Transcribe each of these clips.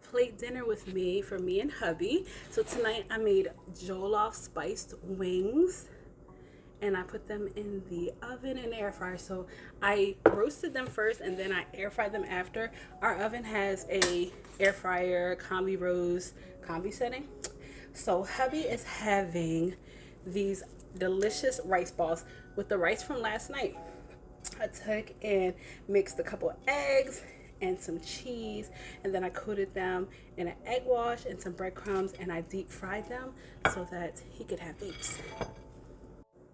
plate dinner with me for me and hubby. So tonight I made jollof spiced wings and I put them in the oven and air fryer. So I roasted them first and then I air fried them after. Our oven has a air fryer combi rose combi setting. So hubby is having these delicious rice balls with the rice from last night. I took and mixed a couple of eggs and some cheese, and then I coated them in an egg wash and some breadcrumbs, and I deep fried them so that he could have these.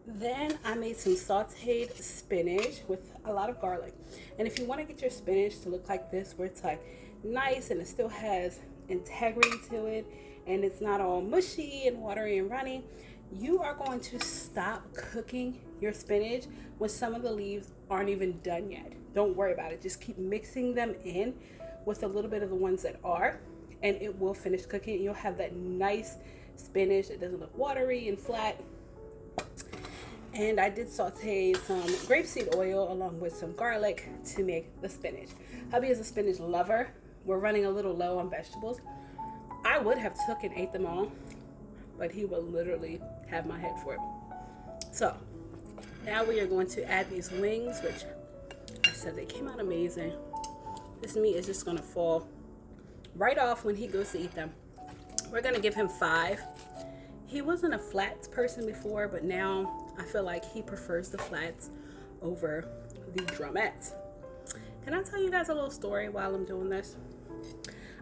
Then I made some sauteed spinach with a lot of garlic. And if you want to get your spinach to look like this, where it's like nice and it still has integrity to it and it's not all mushy and watery and runny, you are going to stop cooking your spinach when some of the leaves aren't even done yet. Don't worry about it. Just keep mixing them in with a little bit of the ones that are, and it will finish cooking. You'll have that nice spinach that doesn't look watery and flat. And I did saute some grapeseed oil along with some garlic to make the spinach. Hubby is a spinach lover. We're running a little low on vegetables. I would have took and ate them all, but he will literally have my head for it. So now we are going to add these wings, which I said they came out amazing. This meat is just gonna fall right off when he goes to eat them. We're gonna give him 5. He wasn't a flats person before, but now I feel like he prefers the flats over the drumettes. Can I tell you guys a little story while I'm doing this?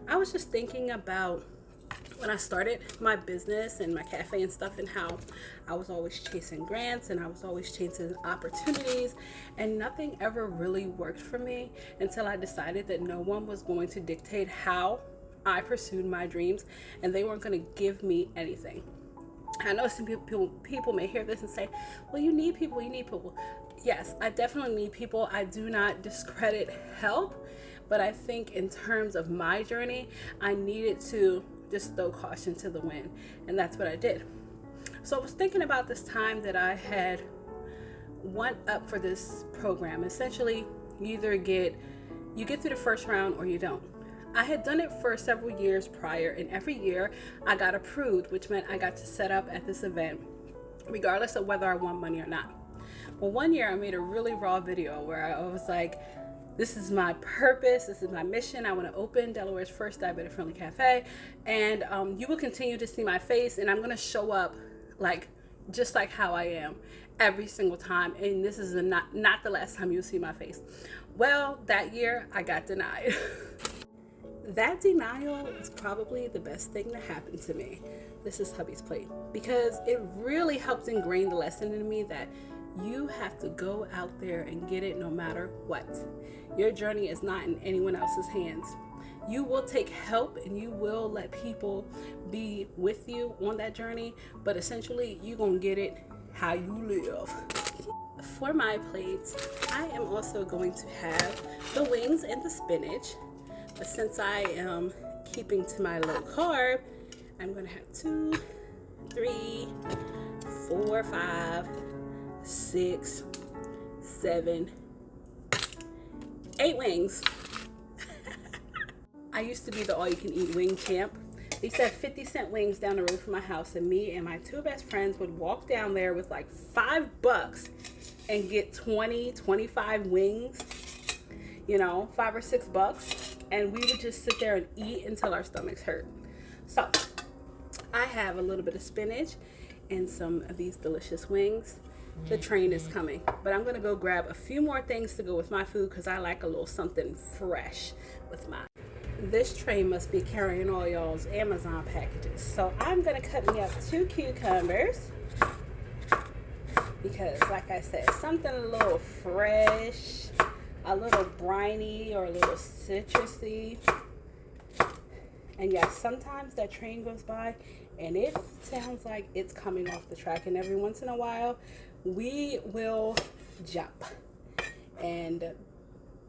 I was just thinking about when I started my business and my cafe and stuff, and how I was always chasing grants and I was always chasing opportunities, and nothing ever really worked for me until I decided that no one was going to dictate how I pursued my dreams, and they weren't going to give me anything. I know some people may hear this and say, well, you need people. Yes, I definitely need people. I do not discredit help, but I think in terms of my journey, I needed to just throw caution to the wind, and that's what I did. So I was thinking about this time that I had went up for this program. Essentially, you get through the first round or you don't. I had done it for several years prior, and every year I got approved, which meant I got to set up at this event regardless of whether I won money or not. Well, one year I made a really raw video where I was like, this is my purpose, this is my mission. I want to open Delaware's first diabetic friendly cafe, and you will continue to see my face, and I'm going to show up just like how I am every single time, and this is not the last time you'll see my face. Well, that year I got denied. That denial is probably the best thing that happened to me. This is hubby's plate, because it really helped ingrain the lesson in me that you have to go out there and get it no matter what. Your journey is not in anyone else's hands. You will take help and you will let people be with you on that journey, but essentially you're gonna get it how you live. For my plate, I am also going to have the wings and the spinach. But since I am keeping to my low carb, I'm going to have 2, 3, 4, 5, 6, 7, 8 wings. I used to be the all-you-can-eat wing champ. They used to have 50-cent wings down the road from my house, and me and my 2 best friends would walk down there with like $5 and get 20, 25 wings, $5 or $6. And we would just sit there and eat until our stomachs hurt. So I have a little bit of spinach and some of these delicious wings. The train is coming, but I'm gonna go grab a few more things to go with my food because I like a little something fresh with mine. This train must be carrying all y'all's Amazon packages. So I'm gonna cut me up 2 cucumbers because, like I said, something a little fresh, a little briny or a little citrusy. And yes, sometimes that train goes by and it sounds like it's coming off the track, and every once in a while we will jump and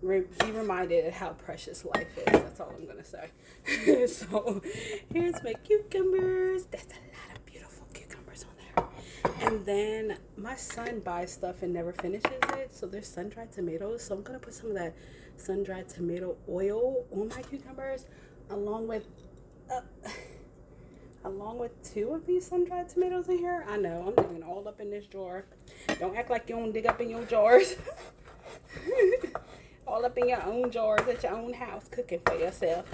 be reminded of how precious life is. That's all I'm gonna say. So here's my cucumbers. That's a lot of beautiful cucumbers on there. And then my son buys stuff and never finishes it, so there's sun-dried tomatoes, so I'm gonna put some of that sun-dried tomato oil on my cucumbers. along with uh, along with 2 of these sun-dried tomatoes in here. I know, I'm digging all up in this jar. Don't act like you don't dig up in your jars. All up in your own jars at your own house cooking for yourself.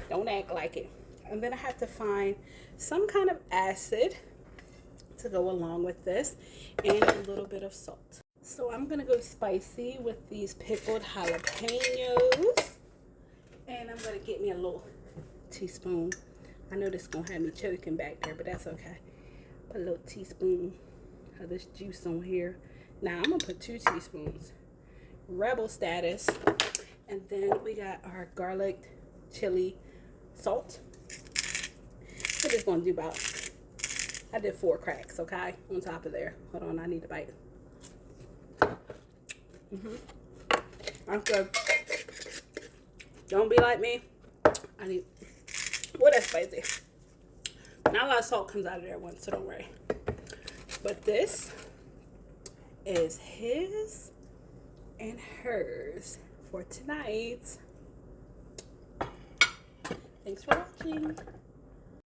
Don't act like it. And then I have to find some kind of acid to go along with this and a little bit of salt. So I'm going to go spicy with these pickled jalapenos. And I'm going to get me a little teaspoon. I know this is going to have me choking back there, but that's okay. Put a little teaspoon of this juice on here. Now I'm going to put 2 teaspoons. Rebel status. And then we got our garlic chili salt. We're just going to do about, I did 4 cracks, okay, on top of there. Hold on, I need a bite. That's good. Don't be like me. I need, well, that's spicy. Not a lot of salt comes out of there once, so don't worry. But this is his and hers for tonight. Thanks for watching.